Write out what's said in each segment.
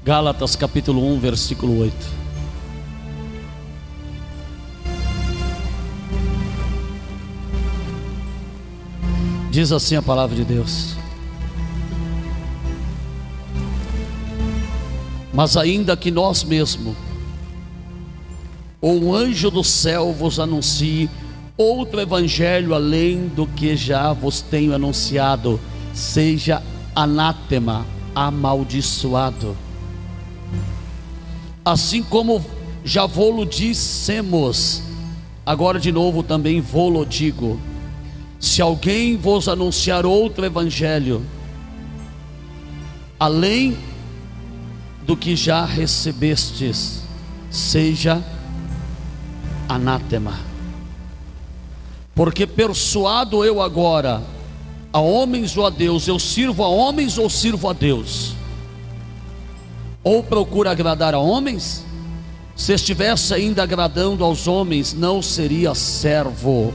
Gálatas capítulo 1, versículo 8. Diz assim a palavra de Deus: mas ainda que nós mesmos, ou um anjo do céu vos anuncie outro evangelho além do que já vos tenho anunciado, seja anátema, amaldiçoado. Assim como já vô-lo dissemos, agora de novo também vô-lo digo: se alguém vos anunciar outro evangelho além do que já recebestes, seja anátema. Porque persuado eu agora a homens ou a Deus, eu sirvo a homens ou sirvo a Deus? Ou procuro agradar a homens? Se estivesse ainda agradando aos homens, não seria servo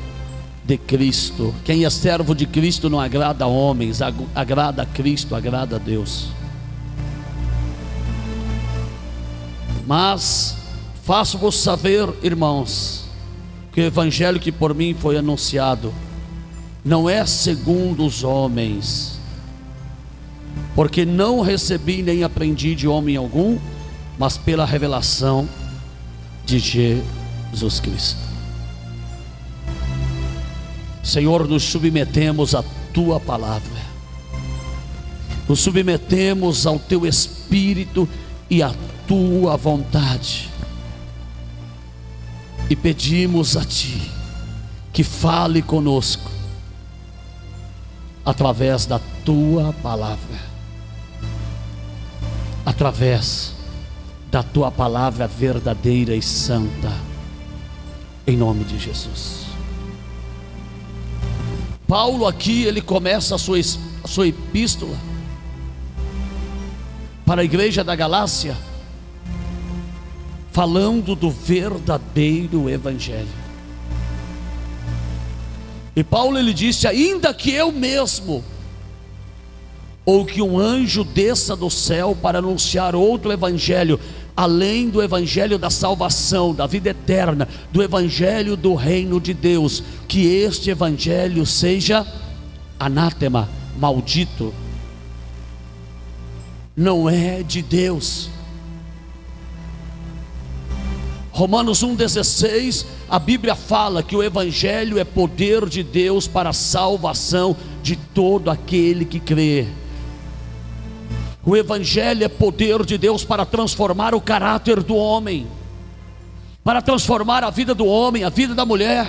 de Cristo. Quem é servo de Cristo não agrada a homens, agrada a Cristo, agrada a Deus. Mas faço-vos saber, irmãos, que o evangelho que por mim foi anunciado não é segundo os homens, porque não recebi nem aprendi de homem algum, mas pela revelação de Jesus Cristo. Senhor, nos submetemos à Tua palavra, nos submetemos ao Teu Espírito e à Tua vontade, e pedimos a Ti que fale conosco através da Tua palavra, através da Tua palavra verdadeira e santa, em nome de Jesus. Paulo aqui, ele começa a sua epístola para a igreja da Galácia, falando do verdadeiro evangelho. E Paulo, ele disse: ainda que eu mesmo, ou que um anjo desça do céu para anunciar outro evangelho, além do evangelho da salvação, da vida eterna, do evangelho do reino de Deus, que este evangelho seja anátema, maldito, não é de Deus. Romanos 1,16, a Bíblia fala que o evangelho é poder de Deus para a salvação de todo aquele que crê. O evangelho é poder de Deus para transformar o caráter do homem, para transformar a vida do homem, a vida da mulher,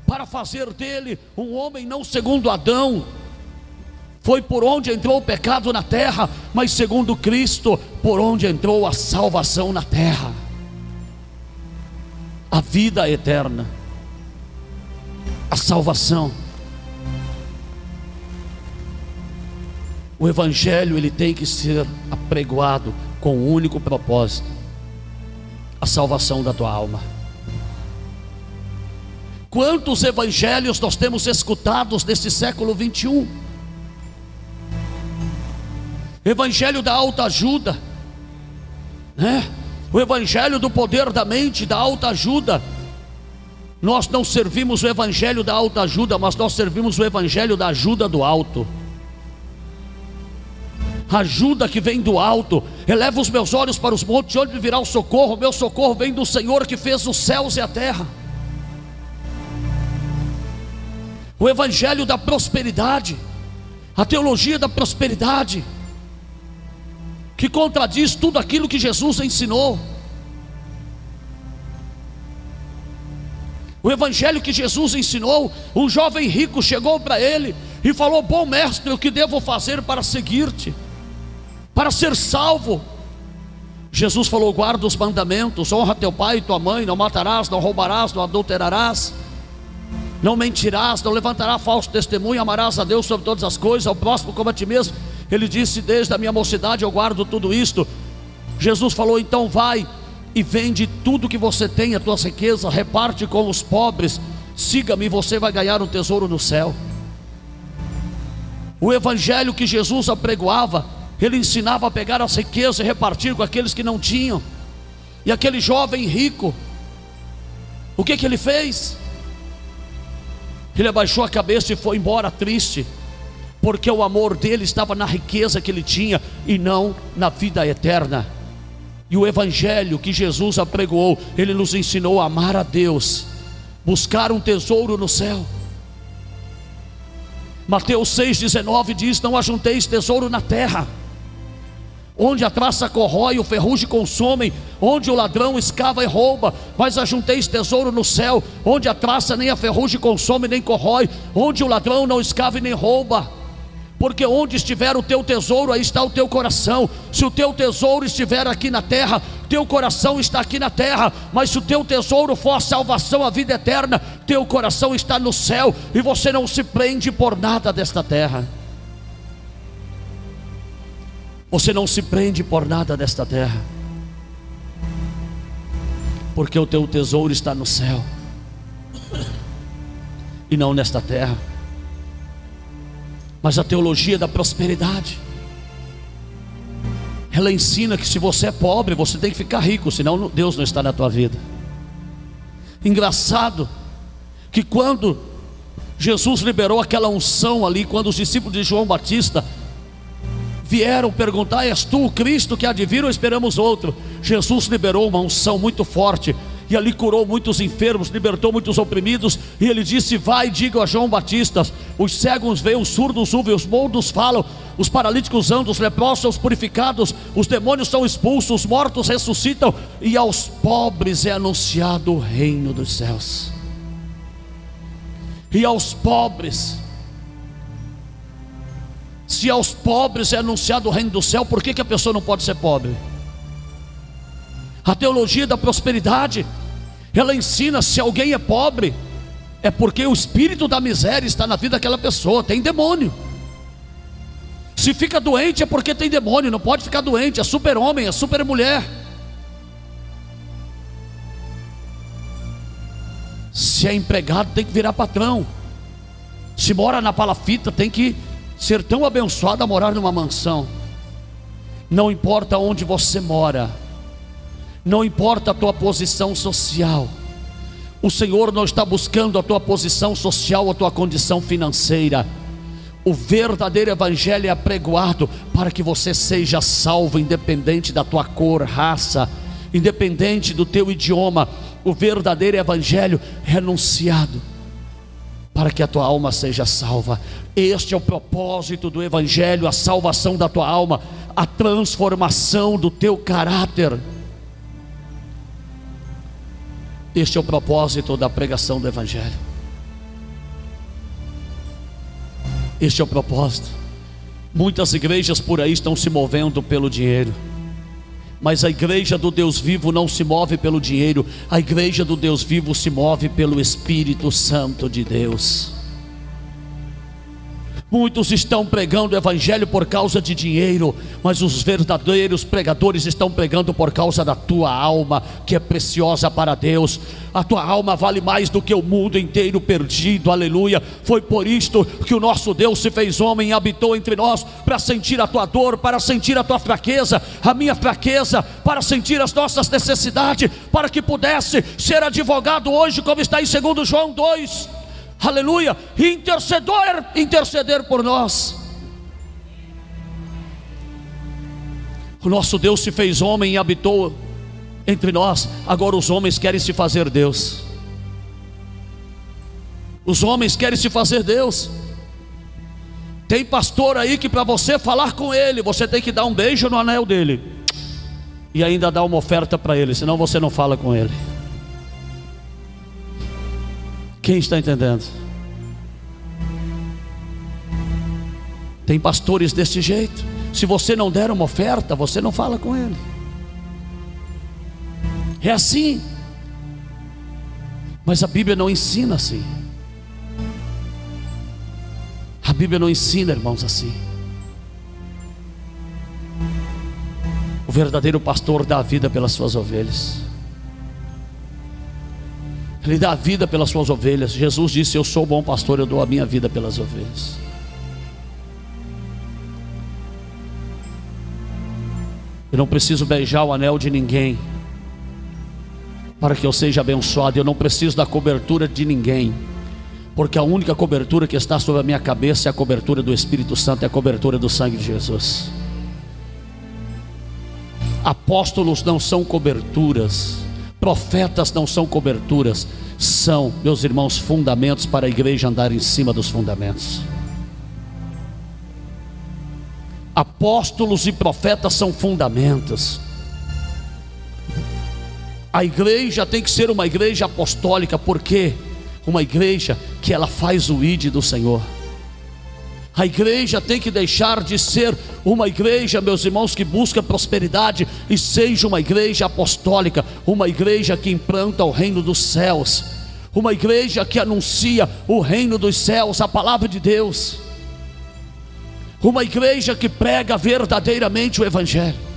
para fazer dele um homem não segundo Adão. Foi por onde entrou o pecado na terra, mas segundo Cristo, por onde entrou a salvação na terra, a vida eterna, a salvação. O evangelho, ele tem que ser apregoado com um único propósito: a salvação da tua alma. Quantos evangelhos nós temos escutados neste século 21? Evangelho da autoajuda, né? O evangelho do poder da mente, da autoajuda. Nós não servimos o evangelho da autoajuda, mas nós servimos o evangelho da ajuda do alto. Ajuda que vem do alto. Eleva os meus olhos para os montes, de onde virá o socorro? Meu socorro vem do Senhor que fez os céus e a terra. O evangelho da prosperidade, a teologia da prosperidade, que contradiz tudo aquilo que Jesus ensinou. O evangelho que Jesus ensinou, um jovem rico chegou para ele e falou: bom mestre, o que devo fazer para seguir-te, para ser salvo? Jesus falou: guarda os mandamentos, honra teu pai e tua mãe, não matarás, não roubarás, não adulterarás, não mentirás, não levantarás falso testemunho, amarás a Deus sobre todas as coisas, ao próximo como a ti mesmo. Ele disse: desde a minha mocidade eu guardo tudo isto. Jesus falou: então vai e vende tudo que você tem, a tua riqueza, reparte com os pobres, siga-me e você vai ganhar um tesouro no céu. O evangelho que Jesus apregoava Ele ensinava a pegar as riquezas e repartir com aqueles que não tinham. E aquele jovem rico, o que ele fez? Ele abaixou a cabeça e foi embora triste, porque o amor dele estava na riqueza que ele tinha e não na vida eterna. E o evangelho que Jesus apregoou, ele nos ensinou a amar a Deus, buscar um tesouro no céu. Mateus 6,19 diz: não ajunteis tesouro na terra, onde a traça corrói e o ferrugem consomem, onde o ladrão escava e rouba, mas ajunteis tesouro no céu, onde a traça nem a ferrugem consome nem corrói, onde o ladrão não escava e nem rouba. Porque onde estiver o teu tesouro, aí está o teu coração. Se o teu tesouro estiver aqui na terra, teu coração está aqui na terra. Mas se o teu tesouro for a salvação, a vida eterna, teu coração está no céu. E você não se prende por nada desta terra. Você não se prende por nada desta terra, porque o teu tesouro está no céu e não nesta terra. Mas a teologia da prosperidade, ela ensina que se você é pobre, você tem que ficar rico, senão Deus não está na tua vida. Engraçado que quando Jesus liberou aquela unção ali, quando os discípulos de João Batista vieram perguntar: és tu o Cristo que há de vir ou esperamos outro? Jesus liberou uma unção muito forte, e ali curou muitos enfermos, libertou muitos oprimidos. E ele disse: vai, diga a João Batista: os cegos veem, os surdos ouvem, os mudos falam, os paralíticos andam, os leprosos são purificados, os demônios são expulsos, os mortos ressuscitam, e aos pobres é anunciado o reino dos céus. E aos pobres, se aos pobres é anunciado o reino do céu, por que a pessoa não pode ser pobre? A teologia da prosperidade, ela ensina: se alguém é pobre, é porque o espírito da miséria está na vida daquela pessoa, tem demônio. Se fica doente é porque tem demônio, não pode ficar doente, é super homem, é super mulher. Se é empregado tem que virar patrão. Se mora na palafita tem que ser tão abençoado a morar numa mansão. Não importa onde você mora, não importa a tua posição social, o Senhor não está buscando a tua posição social, a tua condição financeira. O verdadeiro evangelho é apregoado para que você seja salvo, independente da tua cor, raça, independente do teu idioma. O verdadeiro evangelho é anunciado para que a tua alma seja salva. Este é o propósito do evangelho: a salvação da tua alma, a transformação do teu caráter. Este é o propósito da pregação do evangelho. Este é o propósito. Muitas igrejas por aí estão se movendo pelo dinheiro, mas a igreja do Deus vivo não se move pelo dinheiro. A igreja do Deus vivo se move pelo Espírito Santo de Deus. Muitos estão pregando o evangelho por causa de dinheiro, mas os verdadeiros pregadores estão pregando por causa da tua alma, que é preciosa para Deus. A tua alma vale mais do que o mundo inteiro perdido, aleluia. Foi por isto que o nosso Deus se fez homem e habitou entre nós, para sentir a tua dor, para sentir a tua fraqueza, a minha fraqueza, para sentir as nossas necessidades, para que pudesse ser advogado hoje, como está em 2 João 2, aleluia, e interceder por nós. O nosso Deus se fez homem e habitou entre nós. Agora os homens querem se fazer Deus. Os homens querem se fazer Deus. Tem pastor aí que para você falar com ele, você tem que dar um beijo no anel dele e ainda dar uma oferta para ele, senão você não fala com ele. Quem está entendendo? Tem pastores desse jeito. Se você não der uma oferta, você não fala com ele. É assim. Mas a Bíblia não ensina assim. A Bíblia não ensina, irmãos, assim. O verdadeiro pastor dá a vida pelas suas ovelhas. Ele dá a vida pelas suas ovelhas. Jesus disse: eu sou o bom pastor, eu dou a minha vida pelas ovelhas. Eu não preciso beijar o anel de ninguém para que eu seja abençoado. Eu não preciso da cobertura de ninguém, porque a única cobertura que está sobre a minha cabeça é a cobertura do Espírito Santo, é a cobertura do sangue de Jesus. Apóstolos não são coberturas, profetas não são coberturas, são, meus irmãos, fundamentos para a igreja andar em cima dos fundamentos. Apóstolos e profetas são fundamentos. A igreja tem que ser uma igreja apostólica, porque uma igreja que ela faz o ID do Senhor. A igreja tem que deixar de ser uma igreja, meus irmãos, que busca prosperidade, e seja uma igreja apostólica, uma igreja que implanta o reino dos céus, uma igreja que anuncia o reino dos céus, a palavra de Deus, uma igreja que prega verdadeiramente o Evangelho.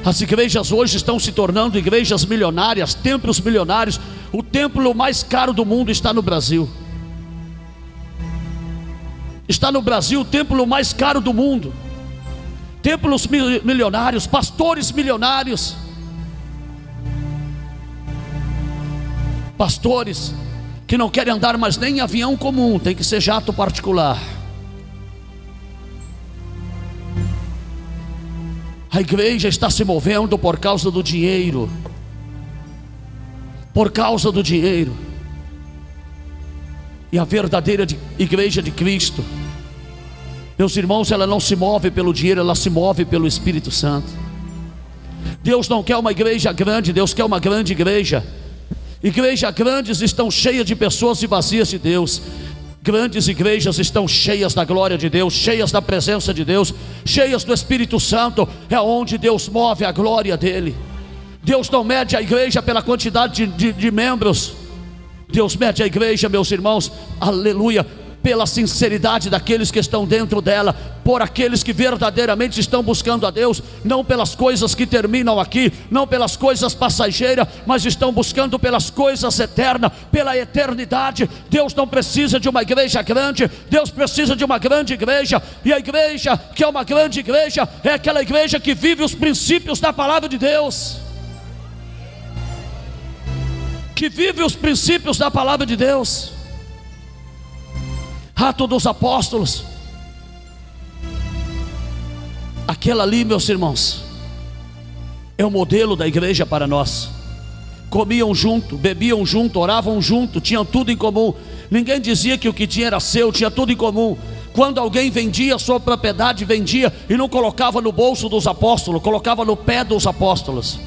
As igrejas hoje estão se tornando igrejas milionárias, templos milionários. O templo mais caro do mundo está no Brasil. Está no Brasil o templo mais caro do mundo. Templos milionários, pastores milionários, pastores que não querem andar mais nem em avião comum, tem que ser jato particular. A igreja está se movendo por causa do dinheiro. Por causa do dinheiro. E a verdadeira igreja de Cristo, meus irmãos, ela não se move pelo dinheiro, ela se move pelo Espírito Santo. Deus não quer uma igreja grande, Deus quer uma grande igreja. Igrejas grandes estão cheias de pessoas e vazias de Deus. Grandes igrejas estão cheias da glória de Deus, cheias da presença de Deus, cheias do Espírito Santo. É onde Deus move a glória dele. Deus não mede a igreja pela quantidade de membros. Deus mede a igreja, meus irmãos, aleluia, pela sinceridade daqueles que estão dentro dela, por aqueles que verdadeiramente estão buscando a Deus, não pelas coisas que terminam aqui, não pelas coisas passageiras, mas estão buscando pelas coisas eternas, pela eternidade. Deus não precisa de uma igreja grande, Deus precisa de uma grande igreja. E a igreja que é uma grande igreja é aquela igreja que vive os princípios da palavra de Deus, que vive os princípios da palavra de Deus. Atos dos Apóstolos, aquela ali, meus irmãos, é o modelo da igreja para nós. Comiam junto, bebiam junto, oravam junto, tinham tudo em comum. Ninguém dizia que o que tinha era seu, tinha tudo em comum. Quando alguém vendia a sua propriedade, vendia e não colocava no bolso dos apóstolos, colocava no pé dos apóstolos,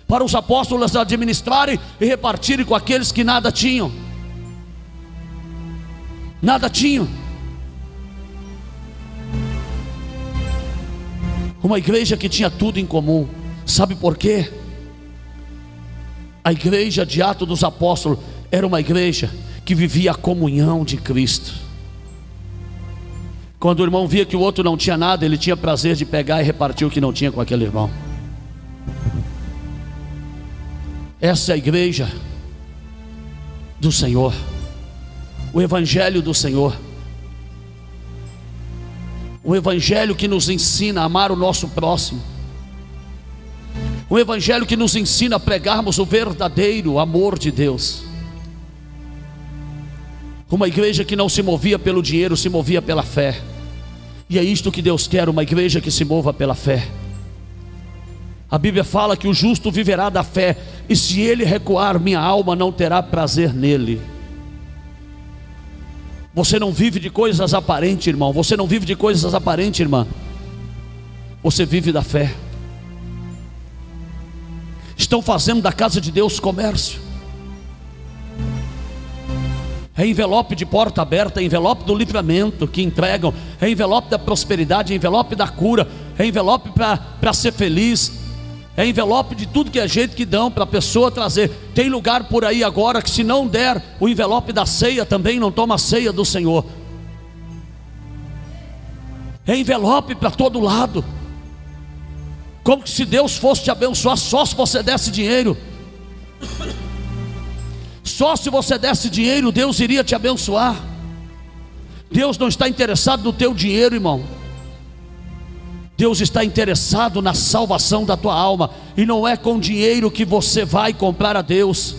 para os apóstolos administrarem e repartirem com aqueles que nada tinham. Nada tinham. Uma igreja que tinha tudo em comum. Sabe por quê? A igreja de Atos dos Apóstolos era uma igreja que vivia a comunhão de Cristo. Quando o irmão via que o outro não tinha nada, ele tinha prazer de pegar e repartir o que não tinha com aquele irmão. Essa é a igreja do Senhor, o Evangelho do Senhor, o Evangelho que nos ensina a amar o nosso próximo, o Evangelho que nos ensina a pregarmos o verdadeiro amor de Deus. Uma igreja que não se movia pelo dinheiro, se movia pela fé. E é isto que Deus quer, uma igreja que se mova pela fé. A Bíblia fala que o justo viverá da fé, e se ele recuar, minha alma não terá prazer nele. Você não vive de coisas aparentes, irmão. Você não vive de coisas aparentes, irmã. Você vive da fé. Estão fazendo da casa de Deus comércio. É envelope de porta aberta, é envelope do livramento que entregam, é envelope da prosperidade, é envelope da cura, é envelope para ser feliz, é envelope de tudo que é jeito que dão para a pessoa trazer. Tem lugar por aí agora que se não der o envelope da ceia, também não toma a ceia do Senhor. É envelope para todo lado, como se Deus fosse te abençoar só se você desse dinheiro. Só se você desse dinheiro, Deus iria te abençoar. Deus não está interessado no teu dinheiro, irmão. Deus está interessado na salvação da tua alma, e não é com dinheiro que você vai comprar a Deus,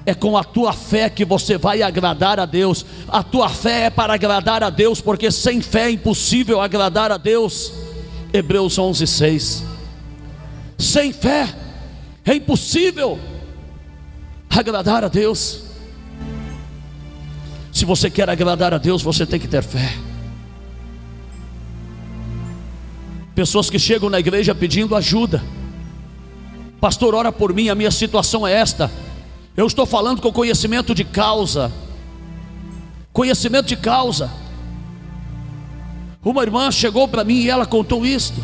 é com a tua fé que você vai agradar a Deus. A tua fé é para agradar a Deus, porque sem fé é impossível agradar a Deus. Hebreus 11:6. Sem fé é impossível agradar a Deus. Se você quer agradar a Deus, você tem que ter fé. Pessoas que chegam na igreja pedindo ajuda: pastor, ora por mim, a minha situação é esta. Eu estou falando com conhecimento de causa. Conhecimento de causa. Uma irmã chegou para mim e ela contou isto.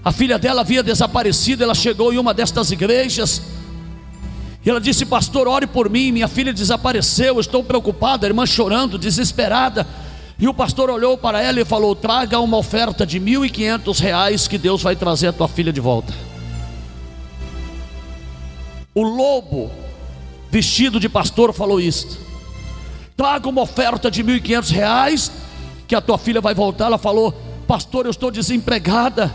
A filha dela havia desaparecido. Ela chegou em uma destas igrejas e ela disse: pastor, ore por mim, minha filha desapareceu, eu estou preocupada. A irmã chorando, desesperada. E o pastor olhou para ela e falou: traga uma oferta de R$1.500 que Deus vai trazer a tua filha de volta. O lobo vestido de pastor falou isto: traga uma oferta de R$1.500 que a tua filha vai voltar. Ela falou: pastor, eu estou desempregada,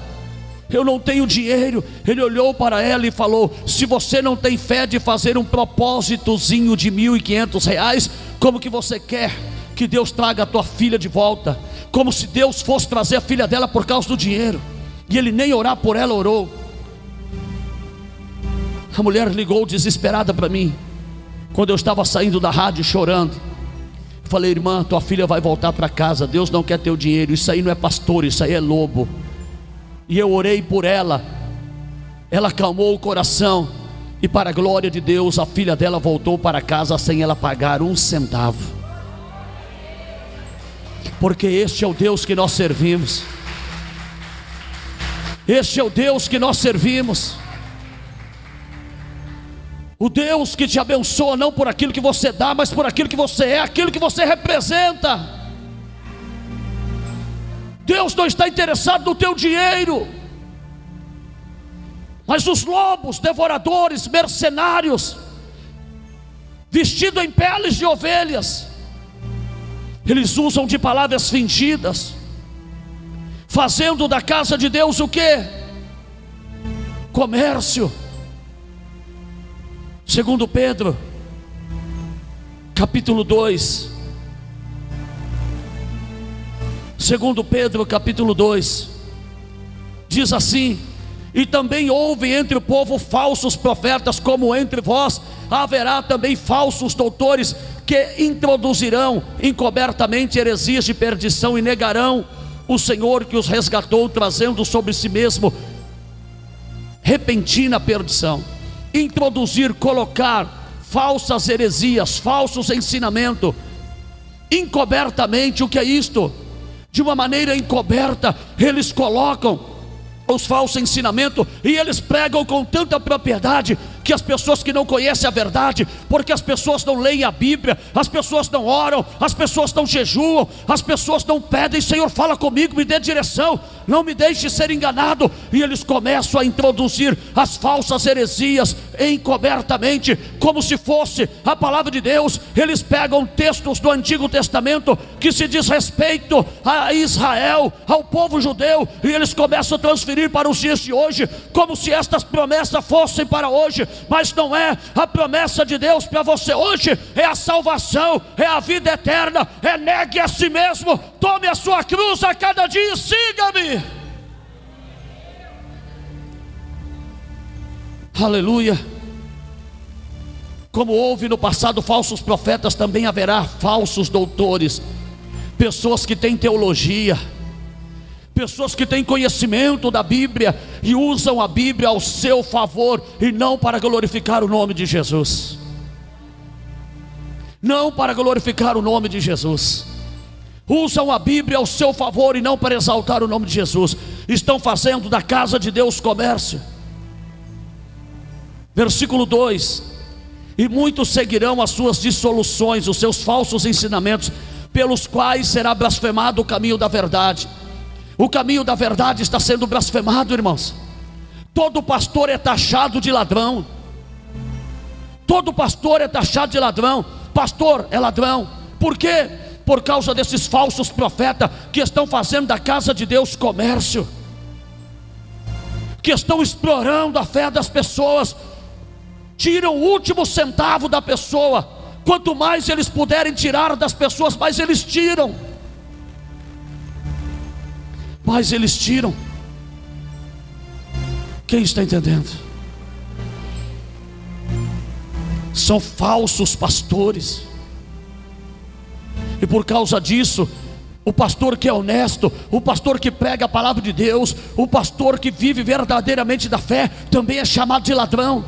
eu não tenho dinheiro. Ele olhou para ela e falou: se você não tem fé de fazer um propósitozinho de R$1.500, como que você quer que Deus traga a tua filha de volta? Como se Deus fosse trazer a filha dela por causa do dinheiro. E ele nem orar por ela orou. A mulher ligou desesperada para mim, quando eu estava saindo da rádio chorando. Falei: irmã, tua filha vai voltar para casa, Deus não quer teu dinheiro, isso aí não é pastor, isso aí é lobo. E eu orei por ela, ela acalmou o coração, e para a glória de Deus, a filha dela voltou para casa sem ela pagar um centavo. Porque este é o Deus que nós servimos. Este é o Deus que nós servimos. O Deus que te abençoa não por aquilo que você dá, mas por aquilo que você é, aquilo que você representa. Deus não está interessado no teu dinheiro. Mas os lobos, devoradores, mercenários, vestidos em peles de ovelhas, eles usam de palavras fingidas, fazendo da casa de Deus o quê? Comércio. Segundo Pedro, capítulo 2. Segundo Pedro, capítulo 2, diz assim: e também houve entre o povo falsos profetas, como entre vós haverá também falsos doutores, que introduzirão encobertamente heresias de perdição, e negarão o Senhor que os resgatou, trazendo sobre si mesmo repentina perdição. Introduzir, colocar falsas heresias, falsos ensinamentos, encobertamente. O que é isto? De uma maneira encoberta, eles colocam os falsos ensinamentos, e eles pregam com tanta propriedade, que as pessoas que não conhecem a verdade, porque as pessoas não leem a Bíblia, as pessoas não oram, as pessoas não jejuam, as pessoas não pedem: Senhor, fala comigo, me dê direção, não me deixe ser enganado. E eles começam a introduzir as falsas heresias encobertamente, como se fosse a palavra de Deus. Eles pegam textos do Antigo Testamento que se diz respeito a Israel, ao povo judeu, e eles começam a transferir para os dias de hoje, como se estas promessas fossem para hoje. Mas não é. A promessa de Deus para você hoje é a salvação, é a vida eterna, é negue a si mesmo, tome a sua cruz a cada dia e siga-me. Aleluia. Como houve no passado falsos profetas, também haverá falsos doutores, pessoas que têm teologia, pessoas que têm conhecimento da Bíblia e usam a Bíblia ao seu favor e não para glorificar o nome de Jesus. Não para glorificar o nome de Jesus. Usam a Bíblia ao seu favor e não para exaltar o nome de Jesus. Estão fazendo da casa de Deus comércio. Versículo 2: e muitos seguirão as suas dissoluções, os seus falsos ensinamentos, pelos quais será blasfemado o caminho da verdade. O caminho da verdade está sendo blasfemado, irmãos. Todo pastor é taxado de ladrão. Todo pastor é taxado de ladrão. Pastor é ladrão. Por quê? por causa desses falsos profetas que estão fazendo da casa de Deus comércio, que estão explorando a fé das pessoas, tiram o último centavo da pessoa. Quanto mais eles puderem tirar das pessoas, mais eles tiram. Mais eles tiram. Quem está entendendo? São falsos pastores. E por causa disso, o pastor que é honesto, o pastor que prega a palavra de Deus, o pastor que vive verdadeiramente da fé, também é chamado de ladrão.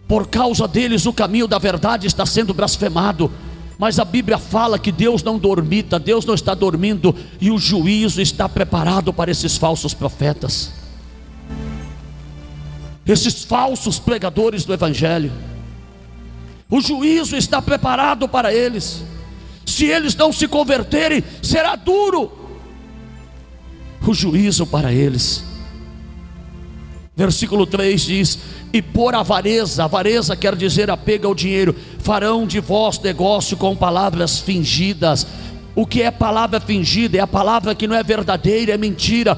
Por causa deles o caminho da verdade está sendo blasfemado. Mas a Bíblia fala que Deus não dormita, Deus não está dormindo, e o juízo está preparado para esses falsos profetas, esses falsos pregadores do Evangelho. O juízo está preparado para eles. Se eles não se converterem, será duro o juízo para eles. Versículo 3 diz: e por avareza, avareza quer dizer apego ao dinheiro, farão de vós negócio com palavras fingidas. O que é palavra fingida? É a palavra que não é verdadeira, é mentira.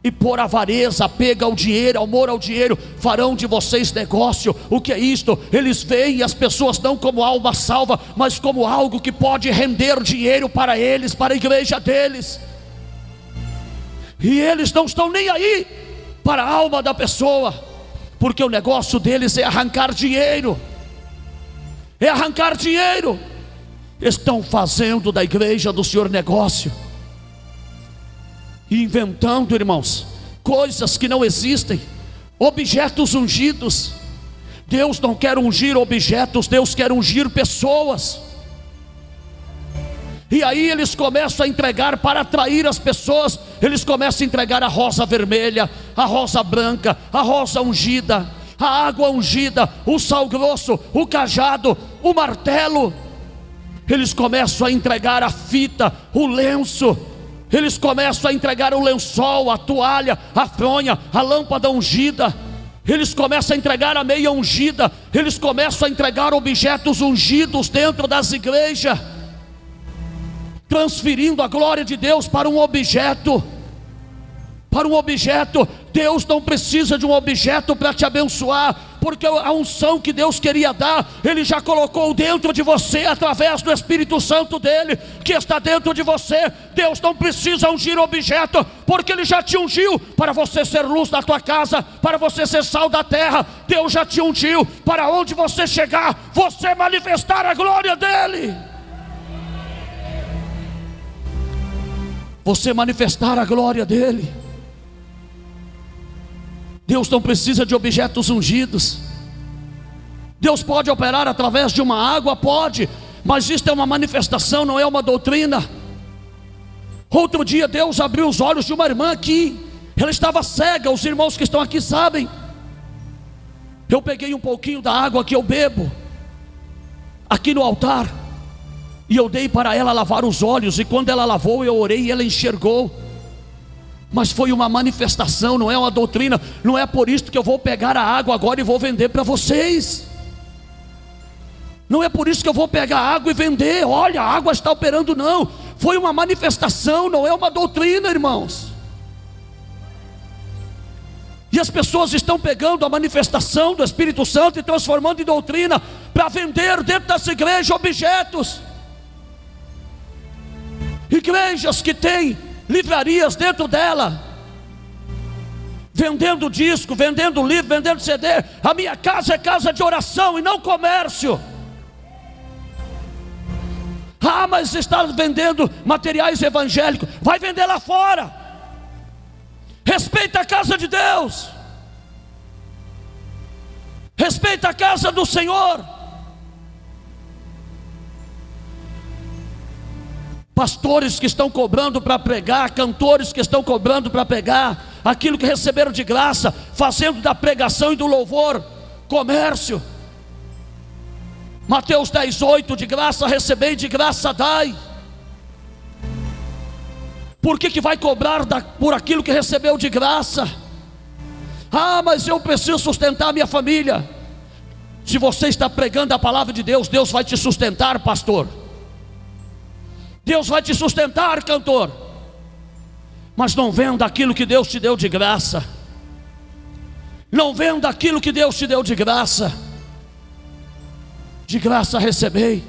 E por avareza, apego ao dinheiro, amor ao dinheiro, farão de vocês negócio. O que é isto? Eles veem as pessoas não como alma salva, mas como algo que pode render dinheiro para eles, para a igreja deles. E eles não estão nem aí para a alma da pessoa, porque o negócio deles é arrancar dinheiro. É arrancar dinheiro. Estão fazendo da igreja do Senhor negócio, inventando, irmãos, coisas que não existem, objetos ungidos. Deus não quer ungir objetos, Deus quer ungir pessoas. E aí eles começam a entregar, para atrair as pessoas, eles começam a entregar a rosa vermelha, a rosa branca, a rosa ungida, a água ungida, o sal grosso, o cajado, o martelo. Eles começam a entregar a fita, o lenço. Eles começam a entregar o lençol, a toalha, a fronha, a lâmpada ungida. Eles começam a entregar a meia ungida. Eles começam a entregar objetos ungidos dentro das igrejas, transferindo a glória de Deus para um objeto. Para um objeto. Deus não precisa de um objeto para te abençoar, porque a unção que Deus queria dar, Ele já colocou dentro de você, através do Espírito Santo dEle, que está dentro de você. Deus não precisa ungir objeto, porque Ele já te ungiu para você ser luz da tua casa, para você ser sal da terra. Deus já te ungiu para onde você chegar, você manifestar a glória dEle. Você manifestar a glória dEle. Deus não precisa de objetos ungidos. Deus pode operar através de uma água? Pode, mas isto é uma manifestação, não é uma doutrina. Outro dia Deus abriu os olhos de uma irmã aqui, ela estava cega, os irmãos que estão aqui sabem. Eu peguei um pouquinho da água que eu bebo aqui no altar, e eu dei para ela lavar os olhos, e quando ela lavou, eu orei e ela enxergou. Mas foi uma manifestação, não é uma doutrina. Não é por isso que eu vou pegar a água agora e vou vender para vocês. Não é por isso que eu vou pegar a água e vender. Olha, a água está operando, não. Foi uma manifestação, não é uma doutrina, irmãos. E as pessoas estão pegando a manifestação do Espírito Santo e transformando em doutrina, para vender dentro dessa igreja objetos. Igrejas que têm livrarias dentro dela, vendendo disco, vendendo livro, vendendo CD. A minha casa é casa de oração e não comércio. Ah, mas está vendendo materiais evangélicos. Vai vender lá fora. Respeita a casa de Deus, respeita a casa do Senhor. Pastores que estão cobrando para pregar, cantores que estão cobrando para pregar aquilo que receberam de graça, fazendo da pregação e do louvor comércio. Mateus 10:8, de graça recebei, de graça dai. Por que vai cobrar por aquilo que recebeu de graça? Ah, mas eu preciso sustentar a minha família. Se você está pregando a palavra de Deus, Deus vai te sustentar, pastor. Deus vai te sustentar, cantor. Mas não venda aquilo que Deus te deu de graça. Não venda aquilo que Deus te deu de graça. De graça recebei,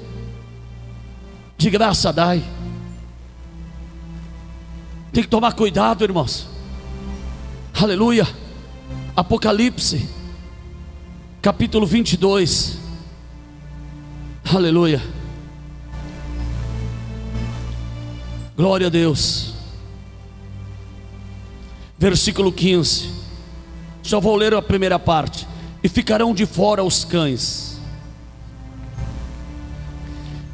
de graça dai. Tem que tomar cuidado, irmãos. Aleluia. Apocalipse capítulo 22. Aleluia. Glória a Deus. Versículo 15. Só vou ler a primeira parte. E ficarão de fora os cães.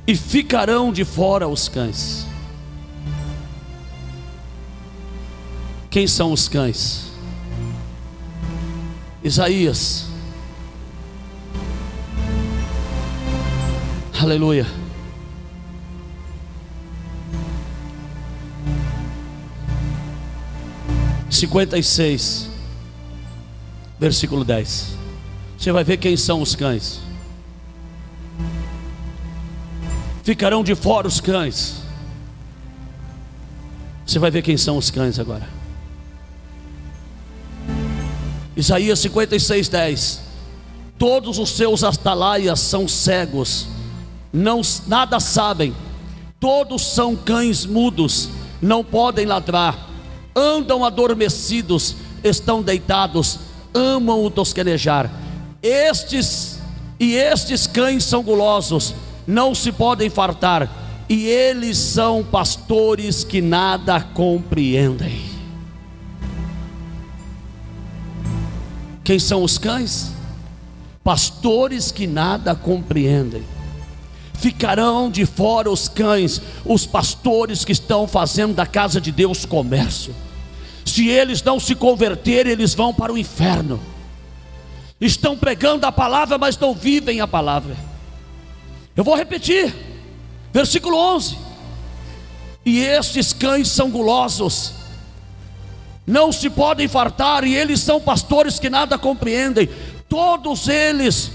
E ficarão de fora os cães. Quem são os cães? Isaías. Aleluia. Cinquenta e seis, versículo 10. Você vai ver quem são os cães. Ficarão de fora os cães. Você vai ver quem são os cães agora. Isaías 56, 10. Todos os seus atalaias são cegos, nada sabem. Todos são cães mudos, não podem ladrar. Andam adormecidos, estão deitados, amam o tosquenejar. Estes cães são gulosos, não se podem fartar, e eles são pastores que nada compreendem. Quem são os cães? Pastores que nada compreendem. Ficarão de fora os cães, os pastores que estão fazendo da casa de Deus comércio. Se eles não se converterem, eles vão para o inferno. Estão pregando a palavra, mas não vivem a palavra. Eu vou repetir, versículo 11. E estes cães são gulosos, não se podem fartar, e eles são pastores que nada compreendem. Todos eles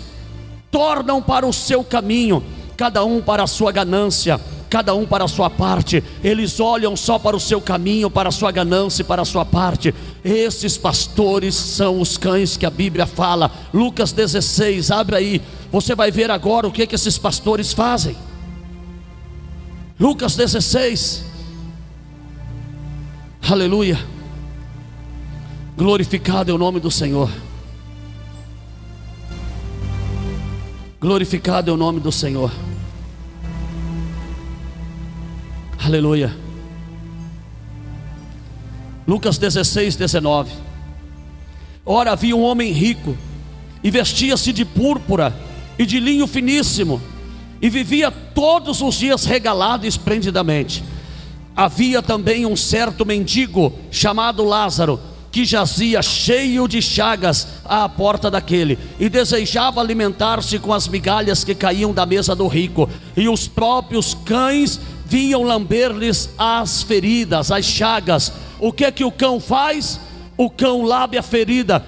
tornam para o seu caminho, cada um para a sua ganância, cada um para a sua parte. Eles olham só para o seu caminho, para a sua ganância e para a sua parte. Esses pastores são os cães que a Bíblia fala. Lucas 16, abre aí, você vai ver agora o que esses pastores fazem. Lucas 16. Aleluia. Glorificado é o nome do Senhor. Glorificado é o nome do Senhor. Aleluia. Lucas 16, 19. Ora, havia um homem rico, e vestia-se de púrpura e de linho finíssimo, e vivia todos os dias regalado esplendidamente. Havia também um certo mendigo, chamado Lázaro, que jazia cheio de chagas à porta daquele, e desejava alimentar-se com as migalhas que caíam da mesa do rico, e os próprios cães vinham lamber-lhes as feridas, as chagas. O que o cão faz? O cão lambe a ferida,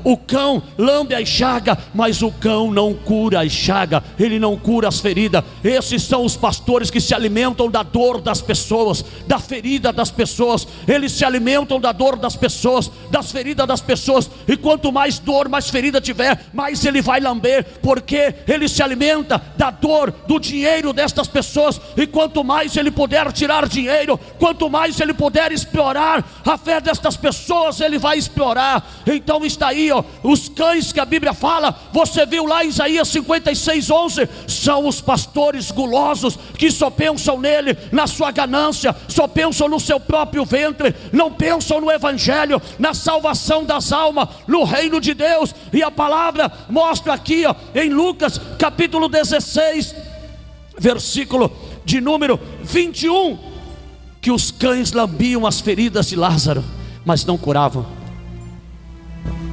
o cão lambe a chaga, mas o cão não cura a chaga, ele não cura as feridas. Esses são os pastores que se alimentam da dor das pessoas, da ferida das pessoas. Eles se alimentam da dor das pessoas, das feridas das pessoas, e quanto mais dor, mais ferida tiver, mais ele vai lamber, porque ele se alimenta da dor, do dinheiro destas pessoas. E quanto mais ele puder tirar dinheiro, quanto mais ele puder explorar a fé destas pessoas, ele vai explorar. Então está aí, ó, os cães que a Bíblia fala. Você viu lá em Isaías 56, 11. São os pastores gulosos, que só pensam nele, na sua ganância, só pensam no seu próprio ventre, não pensam no evangelho, na salvação das almas, no reino de Deus. E a palavra mostra aqui, ó, em Lucas capítulo 16, versículo de número 21, que os cães lambiam as feridas de Lázaro, mas não curavam.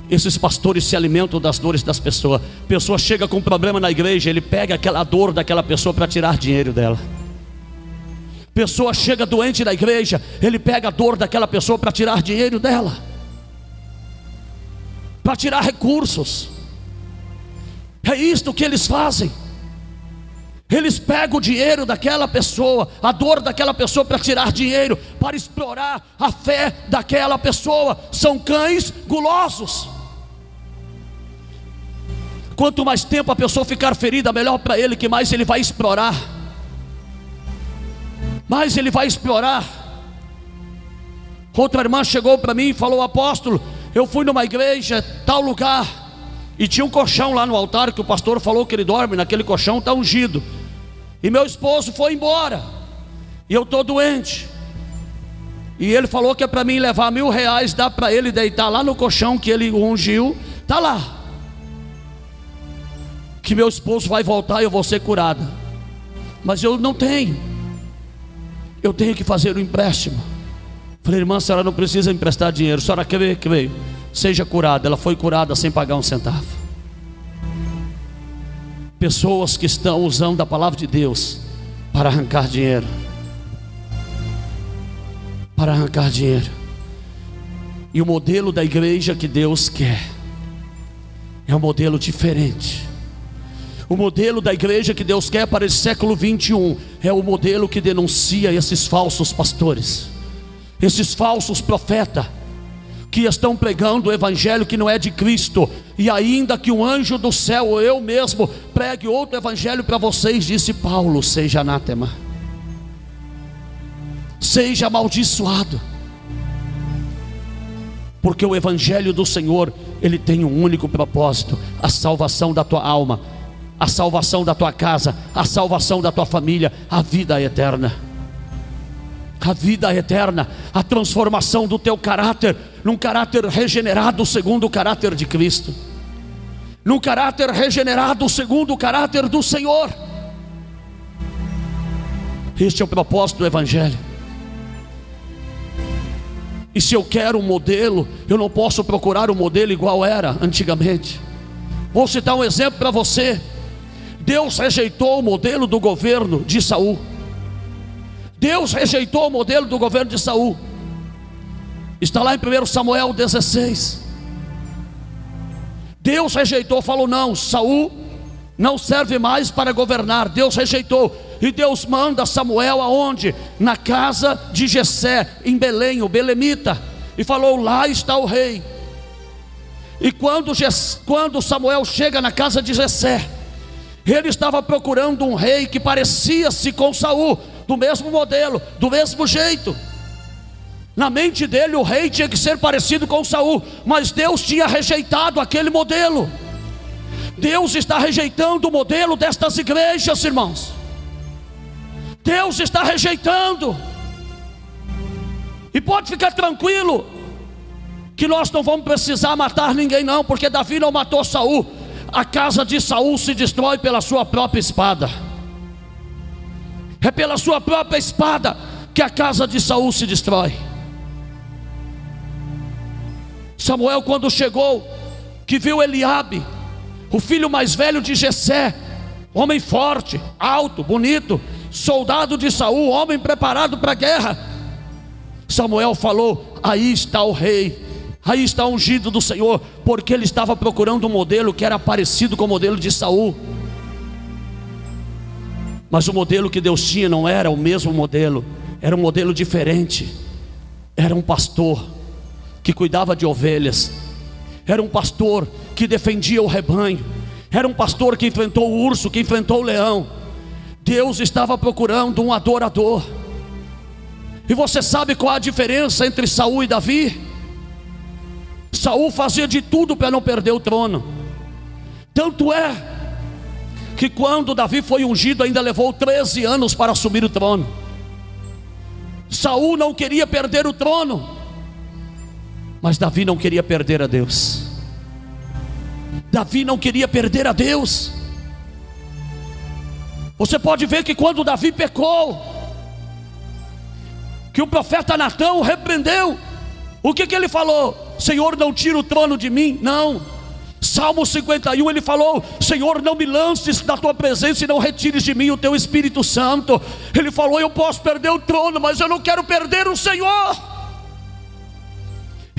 Esses pastores se alimentam das dores das pessoas. Pessoa chega com um problema na igreja, ele pega aquela dor daquela pessoa para tirar dinheiro dela. Pessoa chega doente na igreja, ele pega a dor daquela pessoa para tirar dinheiro dela, para tirar recursos. É isto que eles fazem. Eles pegam o dinheiro daquela pessoa, a dor daquela pessoa, para tirar dinheiro, para explorar a fé daquela pessoa. São cães gulosos. Quanto mais tempo a pessoa ficar ferida, melhor para ele, que mais ele vai explorar. Mais ele vai explorar. Outra irmã chegou para mim e falou: apóstolo, eu fui numa igreja, tal lugar, e tinha um colchão lá no altar, que o pastor falou que ele dorme naquele colchão, está ungido. E meu esposo foi embora, e eu estou doente. E ele falou que é para mim levar R$1.000, dá para ele deitar lá no colchão que ele ungiu, está lá, que meu esposo vai voltar e eu vou ser curada. Mas eu não tenho, eu tenho que fazer um empréstimo. Falei: irmã, a senhora não precisa emprestar dinheiro, a senhora quer ver que veio, seja curada. Ela foi curada sem pagar um centavo. Pessoas que estão usando a palavra de Deus para arrancar dinheiro. Para arrancar dinheiro. E o modelo da igreja que Deus quer é um modelo diferente. O modelo da igreja que Deus quer para esse século 21 é o modelo que denuncia esses falsos pastores, esses falsos profetas, que estão pregando o evangelho que não é de Cristo. E ainda que um anjo do céu, ou eu mesmo, pregue outro evangelho para vocês, disse Paulo, seja anátema, seja amaldiçoado. Porque o evangelho do Senhor, ele tem um único propósito: a salvação da tua alma, a salvação da tua casa, a salvação da tua família, a vida eterna. A vida eterna, a transformação do teu caráter, num caráter regenerado segundo o caráter de Cristo, num caráter regenerado segundo o caráter do Senhor. Este é o propósito do evangelho. E se eu quero um modelo, eu não posso procurar um modelo igual era antigamente. Vou citar um exemplo para você. Deus rejeitou o modelo do governo de Saul. Deus rejeitou o modelo do governo de Saul. Está lá em 1 Samuel 16. Deus rejeitou, falou: não, Saul não serve mais para governar. Deus rejeitou. E Deus manda Samuel aonde? Na casa de Jessé, em Belém, o belemita. E falou: lá está o rei. E quando Samuel chega na casa de Jessé, ele estava procurando um rei que parecia-se com Saul, do mesmo modelo, do mesmo jeito. Na mente dele o rei tinha que ser parecido com Saul, mas Deus tinha rejeitado aquele modelo. Deus está rejeitando o modelo destas igrejas, irmãos. Deus está rejeitando. E pode ficar tranquilo que nós não vamos precisar matar ninguém não, porque Davi não matou Saul. A casa de Saul se destrói pela sua própria espada. É pela sua própria espada que a casa de Saul se destrói. Samuel, quando chegou, que viu Eliabe, o filho mais velho de Jessé, homem forte, alto, bonito, soldado de Saul, homem preparado para a guerra, Samuel falou: aí está o rei, aí está o ungido do Senhor, porque ele estava procurando um modelo que era parecido com o modelo de Saul. Mas o modelo que Deus tinha não era o mesmo modelo, era um modelo diferente. Era um pastor que cuidava de ovelhas, era um pastor que defendia o rebanho, era um pastor que enfrentou o urso, que enfrentou o leão. Deus estava procurando um adorador. E você sabe qual a diferença entre Saul e Davi? Saul fazia de tudo para não perder o trono. Tanto é que quando Davi foi ungido, ainda levou 13 anos para assumir o trono. Saul não queria perder o trono, mas Davi não queria perder a Deus. Davi não queria perder a Deus. Você pode ver que quando Davi pecou, que o profeta Natão o repreendeu, o que ele falou? Senhor, não tira o trono de mim. Não. Salmo 51, ele falou: Senhor, não me lances da tua presença e não retires de mim o teu Espírito Santo. Ele falou: eu posso perder o trono, mas eu não quero perder o Senhor.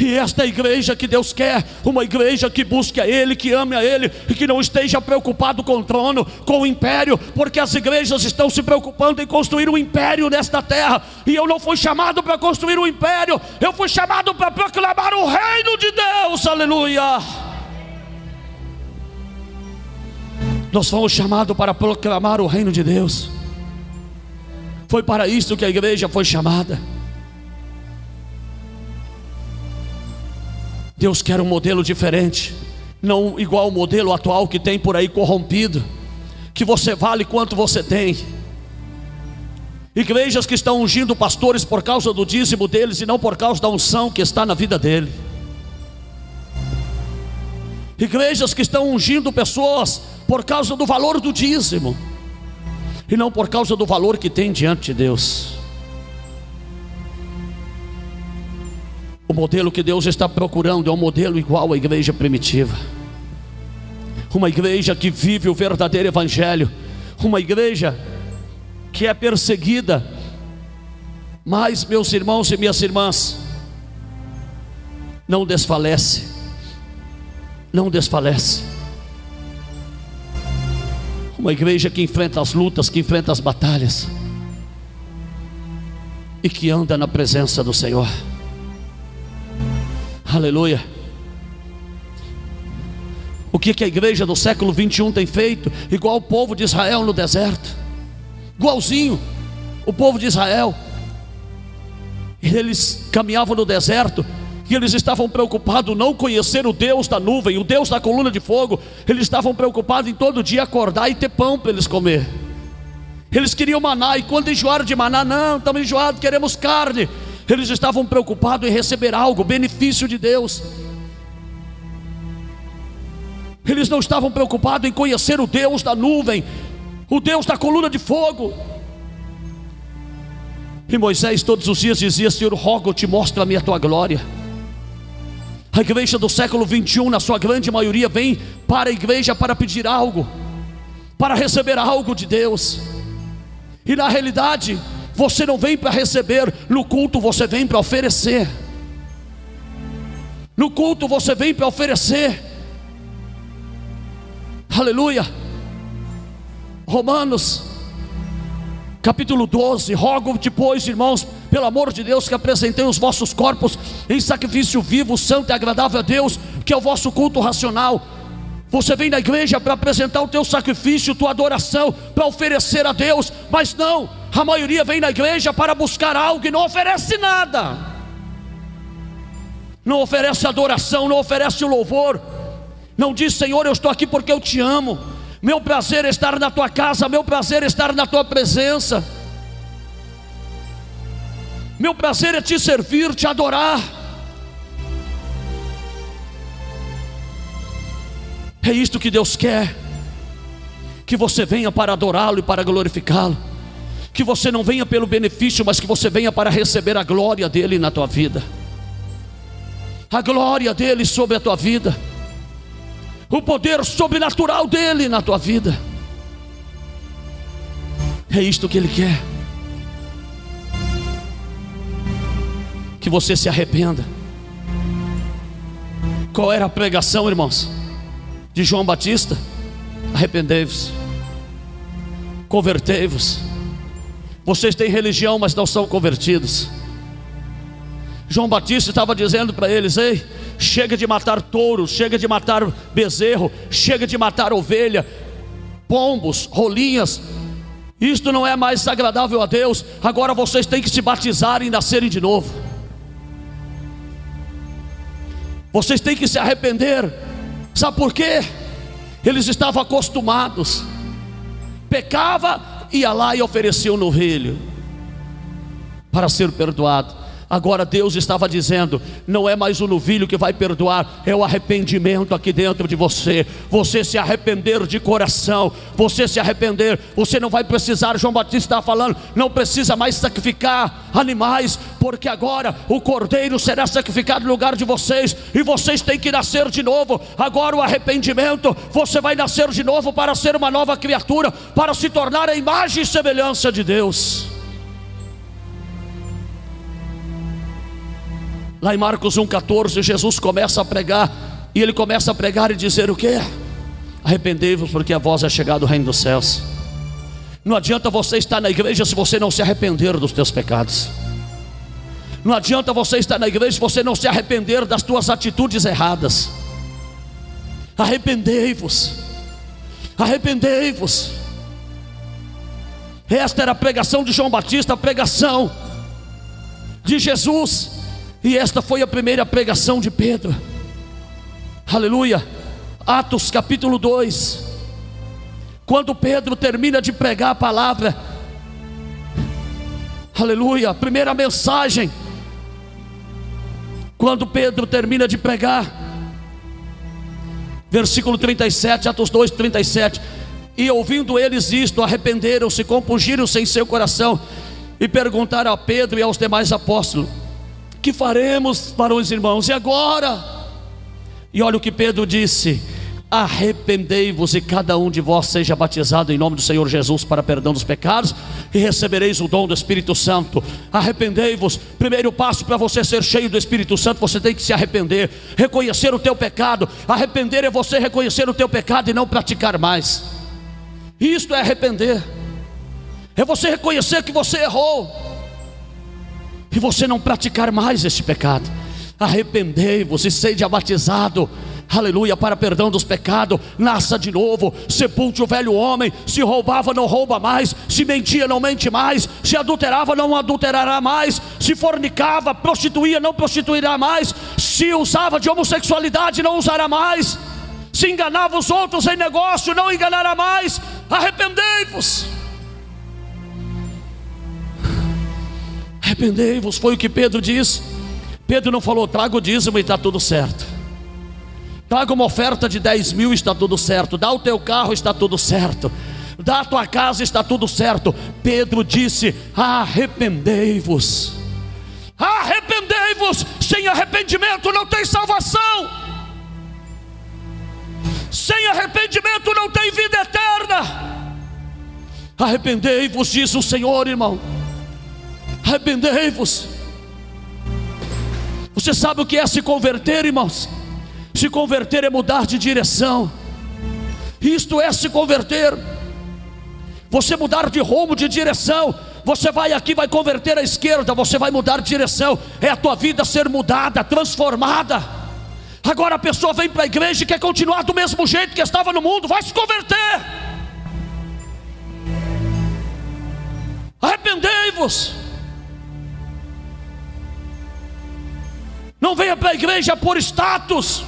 E esta é a igreja que Deus quer, uma igreja que busque a Ele, que ame a Ele, e que não esteja preocupado com o trono, com o império, porque as igrejas estão se preocupando em construir um império nesta terra, e eu não fui chamado para construir um império, eu fui chamado para proclamar o reino de Deus, aleluia. Nós fomos chamados para proclamar o reino de Deus, foi para isso que a igreja foi chamada. Deus quer um modelo diferente, não igual ao modelo atual que tem por aí corrompido, que você vale quanto você tem. Igrejas que estão ungindo pastores por causa do dízimo deles e não por causa da unção que está na vida dele. Igrejas que estão ungindo pessoas por causa do valor do dízimo e não por causa do valor que tem diante de Deus. O modelo que Deus está procurando é um modelo igual à igreja primitiva, uma igreja que vive o verdadeiro evangelho, uma igreja que é perseguida, mas, meus irmãos e minhas irmãs, não desfalece, não desfalece. Uma igreja que enfrenta as lutas, que enfrenta as batalhas e que anda na presença do Senhor. Aleluia. O que a igreja do século 21 tem feito? Igual o povo de Israel no deserto, igualzinho o povo de Israel. Eles caminhavam no deserto e eles estavam preocupados não conhecer o Deus da nuvem, o Deus da coluna de fogo. Eles estavam preocupados em todo dia acordar e ter pão para eles comer. Eles queriam maná, e quando enjoaram de maná, não, estamos enjoados, queremos carne. Eles estavam preocupados em receber algo, benefício de Deus. Eles não estavam preocupados em conhecer o Deus da nuvem, o Deus da coluna de fogo. E Moisés todos os dias dizia: Senhor, rogo-te, mostra-me a tua glória. A igreja do século 21, na sua grande maioria, vem para a igreja para pedir algo, para receber algo de Deus. E na realidade, você não vem para receber. No culto você vem para oferecer. No culto você vem para oferecer. Aleluia. Romanos capítulo 12: rogo-te, pois, irmãos, pelo amor de Deus, que apresentei os vossos corpos em sacrifício vivo, santo e agradável a Deus, que é o vosso culto racional. Você vem na igreja para apresentar o teu sacrifício, tua adoração, para oferecer a Deus. Mas não, a maioria vem na igreja para buscar algo e não oferece nada. Não oferece adoração, não oferece o louvor. Não diz: Senhor, eu estou aqui porque eu te amo. Meu prazer é estar na tua casa, meu prazer é estar na tua presença. Meu prazer é te servir, te adorar. É isto que Deus quer, que você venha para adorá-lo e para glorificá-lo, que você não venha pelo benefício, mas que você venha para receber a glória dele na tua vida, a glória dele sobre a tua vida, o poder sobrenatural dele na tua vida. É isto que ele quer, que você se arrependa. Qual era a pregação, irmãos, de João Batista? Arrependei-vos, convertei-vos. Vocês têm religião, mas não são convertidos. João Batista estava dizendo para eles: ei, chega de matar touros, chega de matar bezerro, chega de matar ovelha, pombos, rolinhas. Isto não é mais agradável a Deus. Agora vocês têm que se batizar e nascerem de novo. Vocês têm que se arrepender. Sabe por quê? Eles estavam acostumados. Pecava, ia lá e oferecia um novilho para ser perdoado. Agora Deus estava dizendo: não é mais o novilho que vai perdoar, é o arrependimento aqui dentro de você. Você se arrepender de coração, você se arrepender. Você não vai precisar, João Batista estava falando, não precisa mais sacrificar animais, porque agora o cordeiro será sacrificado no lugar de vocês, e vocês têm que nascer de novo. Agora o arrependimento, você vai nascer de novo para ser uma nova criatura, para se tornar a imagem e semelhança de Deus. Lá em Marcos 1,14, Jesus começa a pregar, e ele começa a pregar e dizer o quê? Arrependei-vos, porque a vós é chegado o reino dos céus. Não adianta você estar na igreja se você não se arrepender dos teus pecados. Não adianta você estar na igreja se você não se arrepender das tuas atitudes erradas. Arrependei-vos, arrependei-vos. Esta era a pregação de João Batista, a pregação de Jesus, e esta foi a primeira pregação de Pedro. Aleluia. Atos capítulo 2, quando Pedro termina de pregar a palavra, aleluia, a primeira mensagem, quando Pedro termina de pregar, versículo 37, Atos 2, 37. E ouvindo eles isto, arrependeram-se, compungiram-se em seu coração, e perguntaram a Pedro e aos demais apóstolos: que faremos, varões e irmãos, e agora? E olha o que Pedro disse: arrependei-vos e cada um de vós seja batizado em nome do Senhor Jesus para perdão dos pecados, e recebereis o dom do Espírito Santo. Arrependei-vos. Primeiro passo para você ser cheio do Espírito Santo, você tem que se arrepender, reconhecer o teu pecado. Arrepender é você reconhecer o teu pecado e não praticar mais. Isto é arrepender, é você reconhecer que você errou e você não praticar mais este pecado. Arrependei-vos e seja batizado, aleluia, para perdão dos pecados. Nasça de novo, sepulte o velho homem. Se roubava, não rouba mais. Se mentia, não mente mais. Se adulterava, não adulterará mais. Se fornicava, prostituía, não prostituirá mais. Se usava de homossexualidade, não usará mais. Se enganava os outros em negócio, não enganará mais. Arrependei-vos, arrependei-vos, foi o que Pedro disse. Pedro não falou: traga o dízimo e está tudo certo, traga uma oferta de 10 mil, está tudo certo, dá o teu carro, está tudo certo, dá a tua casa, está tudo certo. Pedro disse: arrependei-vos, arrependei-vos. Sem arrependimento não tem salvação, sem arrependimento não tem vida eterna. Arrependei-vos, diz o Senhor, irmão, arrependei-vos. Você sabe o que é se converter, irmãos? Se converter é mudar de direção. Isto é se converter, você mudar de rumo, de direção. Você vai aqui, vai converter à esquerda, você vai mudar de direção. É a tua vida ser mudada, transformada. Agora a pessoa vem para a igreja e quer continuar do mesmo jeito que estava no mundo. Vai se converter. Arrependei-vos. Não venha para a igreja por status,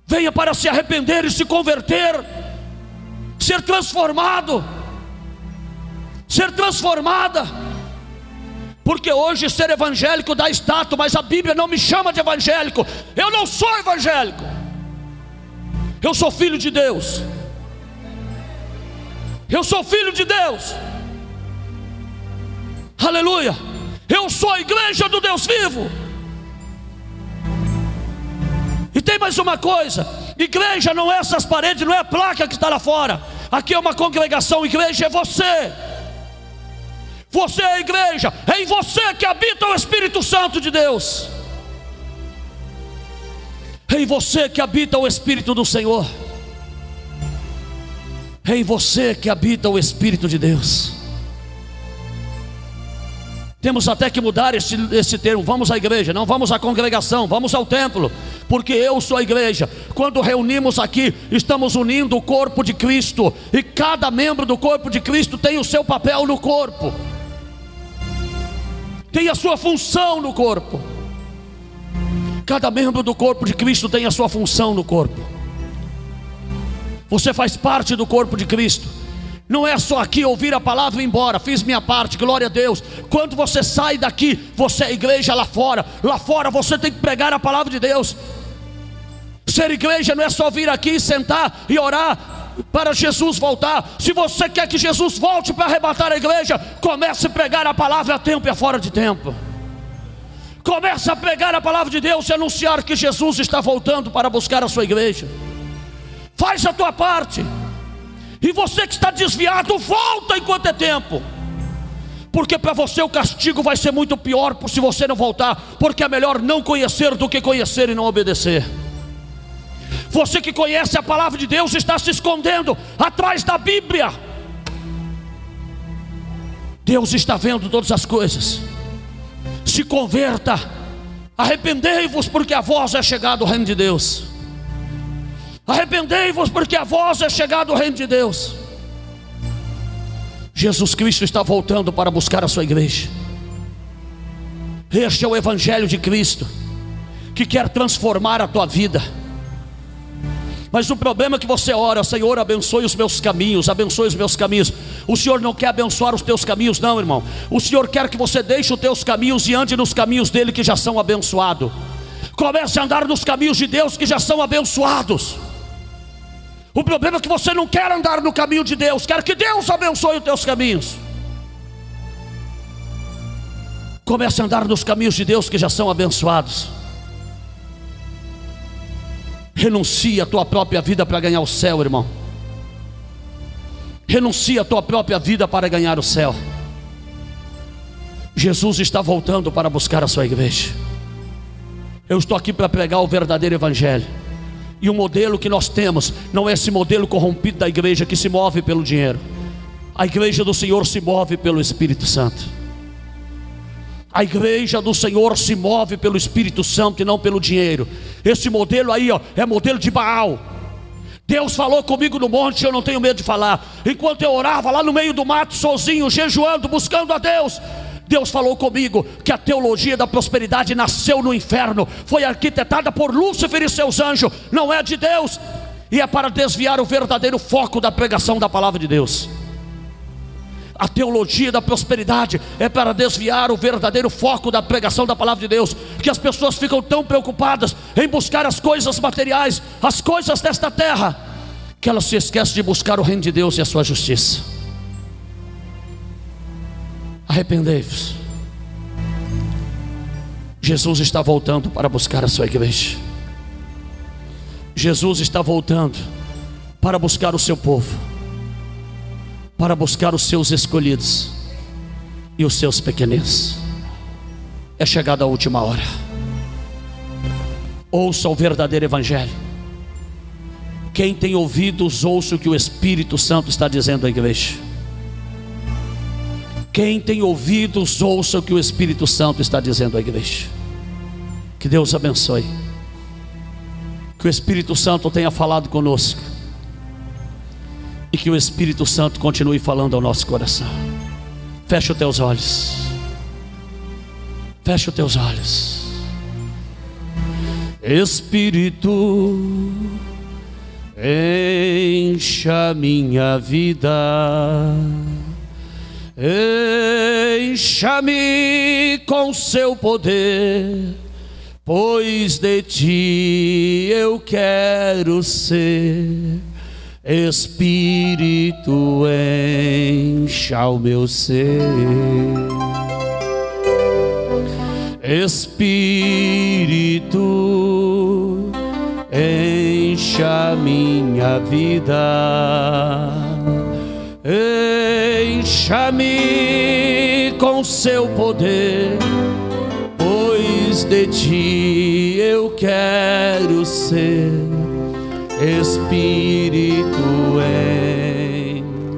venha para se arrepender e se converter, ser transformado, ser transformada. Porque hoje ser evangélico dá status, mas a Bíblia não me chama de evangélico. Eu não sou evangélico, eu sou filho de Deus. Eu sou filho de Deus, aleluia. Eu sou a igreja do Deus vivo. E tem mais uma coisa: igreja não é essas paredes, não é a placa que está lá fora. Aqui é uma congregação, igreja é você. Você é a igreja, é em você que habita o Espírito Santo de Deus. É em você que habita o Espírito do Senhor. É em você que habita o Espírito de Deus. Temos até que mudar esse termo. Vamos à igreja, não vamos à congregação, vamos ao templo, porque eu sou a igreja. Quando reunimos aqui, estamos unindo o corpo de Cristo, e cada membro do corpo de Cristo tem o seu papel no corpo, tem a sua função no corpo. Cada membro do corpo de Cristo tem a sua função no corpo. Você faz parte do corpo de Cristo. Não é só aqui ouvir a palavra e ir embora. Fiz minha parte, glória a Deus. Quando você sai daqui, você é igreja lá fora. Lá fora você tem que pregar a palavra de Deus. Ser igreja não é só vir aqui, sentar e orar para Jesus voltar. Se você quer que Jesus volte para arrebatar a igreja, comece a pregar a palavra a tempo e a fora de tempo. Comece a pregar a palavra de Deus e anunciar que Jesus está voltando para buscar a sua igreja. Faz a tua parte. E você que está desviado, volta enquanto é tempo. Porque para você o castigo vai ser muito pior se você não voltar, porque é melhor não conhecer do que conhecer e não obedecer. Você que conhece a palavra de Deus está se escondendo atrás da Bíblia. Deus está vendo todas as coisas. Se converta, arrependei-vos, porque a vós é chegado o reino de Deus. Arrependei-vos, porque a vós é chegado o reino de Deus. Jesus Cristo está voltando para buscar a sua igreja. Este é o Evangelho de Cristo, que quer transformar a tua vida. Mas o problema é que você ora: Senhor, abençoe os meus caminhos, abençoe os meus caminhos. O Senhor não quer abençoar os teus caminhos, não, irmão. O Senhor quer que você deixe os teus caminhos e ande nos caminhos dele, que já são abençoados. Comece a andar nos caminhos de Deus, que já são abençoados. O problema é que você não quer andar no caminho de Deus, quer que Deus abençoe os teus caminhos. Comece a andar nos caminhos de Deus, que já são abençoados. Renuncia a tua própria vida para ganhar o céu, irmão. Renuncia a tua própria vida para ganhar o céu. Jesus está voltando para buscar a sua igreja. Eu estou aqui para pregar o verdadeiro Evangelho. E o modelo que nós temos não é esse modelo corrompido da igreja, que se move pelo dinheiro. A igreja do Senhor se move pelo Espírito Santo. A igreja do Senhor se move pelo Espírito Santo e não pelo dinheiro. Esse modelo aí, ó, é modelo de Baal. Deus falou comigo no monte, eu não tenho medo de falar. Enquanto eu orava lá no meio do mato, sozinho, jejuando, buscando a Deus, Deus falou comigo que a teologia da prosperidade nasceu no inferno, foi arquitetada por Lúcifer e seus anjos, não é de Deus, e é para desviar o verdadeiro foco da pregação da palavra de Deus. A teologia da prosperidade é para desviar o verdadeiro foco da pregação da palavra de Deus, porque as pessoas ficam tão preocupadas em buscar as coisas materiais, as coisas desta terra, que elas se esquecem de buscar o reino de Deus e a sua justiça. Arrependei-vos. Jesus está voltando para buscar a sua igreja. Jesus está voltando para buscar o seu povo, para buscar os seus escolhidos e os seus pequeninos. É chegada a última hora. Ouça o verdadeiro Evangelho. Quem tem ouvidos, ouça o que o Espírito Santo está dizendo à igreja. Quem tem ouvidos, ouça o que o Espírito Santo está dizendo à igreja. Que Deus abençoe. Que o Espírito Santo tenha falado conosco, e que o Espírito Santo continue falando ao nosso coração. Fecha os teus olhos. Fecha os teus olhos. Espírito, encha minha vida, encha-me com seu poder, pois de ti eu quero ser. Espírito, encha o meu ser. Espírito, encha minha vida, encha-me com seu poder, pois de ti eu quero ser. Espírito,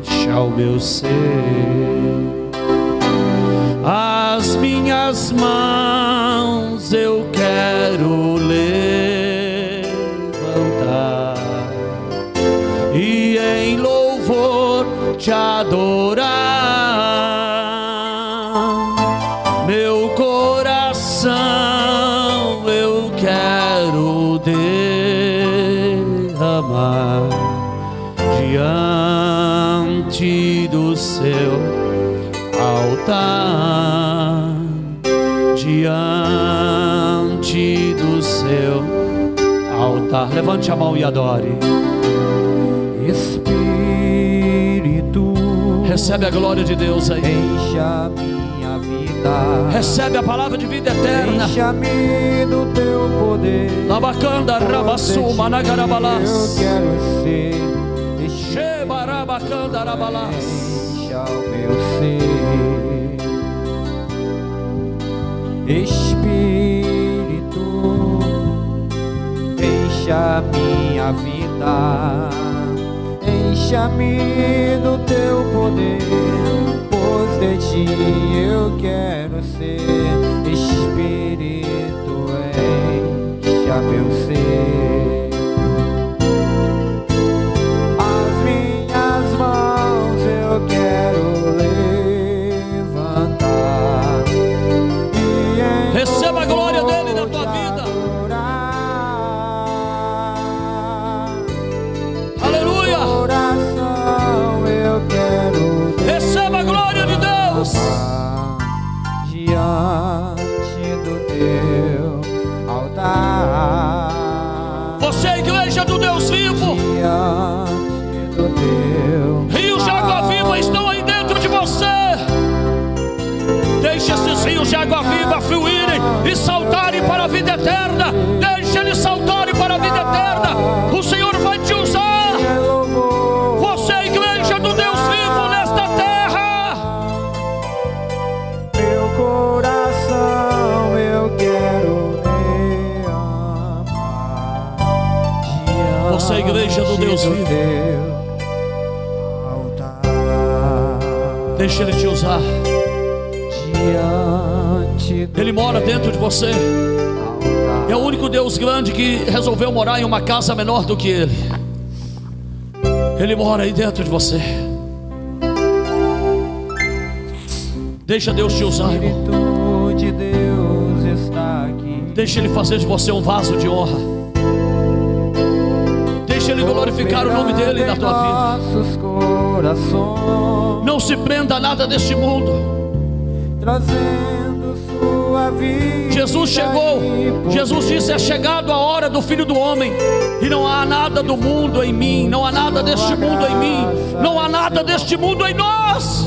encha o meu ser. As minhas mãos eu quero levantar e em louvor te adorar. Meu coração eu quero derramar diante do seu altar, diante do seu altar. Levante a mão e adore. Espírito, recebe a glória de Deus aí. encha minha vida, recebe a palavra de vida eterna. encha-me do teu poder. Labacanda, Rabassu, Managarabalás. Eu quero ser. Shebarabacanda, Rabalás. Encha o meu ser. Espírito, enche a minha vida, encha-me do teu poder, pois de ti eu quero ser. Espírito, encha meu ser. As minhas mãos eu quero levantar e receba a glória dele na tua vida. Aleluia. Coração eu quero receba a glória de Deus diante do teu altar. Você é a igreja do Deus vivo. Diante do teu Rios de água viva estão aí dentro de você. Deixe esses rios de água viva fluírem e saltarem para a vida eterna. Deixe eles saltarem para a vida eterna. O Senhor vai te usar. Você é a igreja do Deus vivo nesta terra. meu coração eu quero te amar. Você é a igreja do Deus vivo. Teu altar. Deixe Ele te usar. Ele mora dentro de você. É o único Deus grande que resolveu morar em uma casa menor do que Ele. Ele mora aí dentro de você. Deixa Deus te usar, irmão. Espírito de Deus está aqui. Deixa Ele fazer de você um vaso de honra. Deixa Ele glorificar o nome dEle na tua vida. Nossos corações, Não se prenda a nada deste mundo. trazendo sua vida. Jesus chegou. Jesus disse: é chegado a hora do Filho do Homem. E não há nada do mundo em mim. Não há nada deste mundo em mim. Não há nada deste mundo em nós.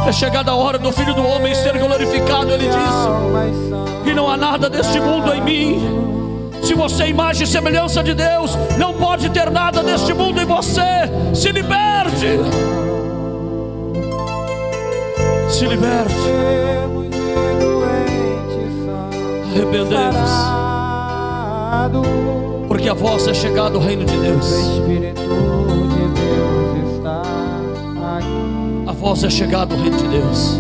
É chegada a hora do Filho do Homem ser glorificado, Ele disse. E não há nada deste mundo em mim. Se você é imagem e semelhança de Deus, não pode ter nada deste mundo em você. Se liberte. Se liberte. Arrependei-vos, porque a voz é chegada ao reino de Deus. Espírito de Deus está aqui. A voz é chegada ao reino de Deus.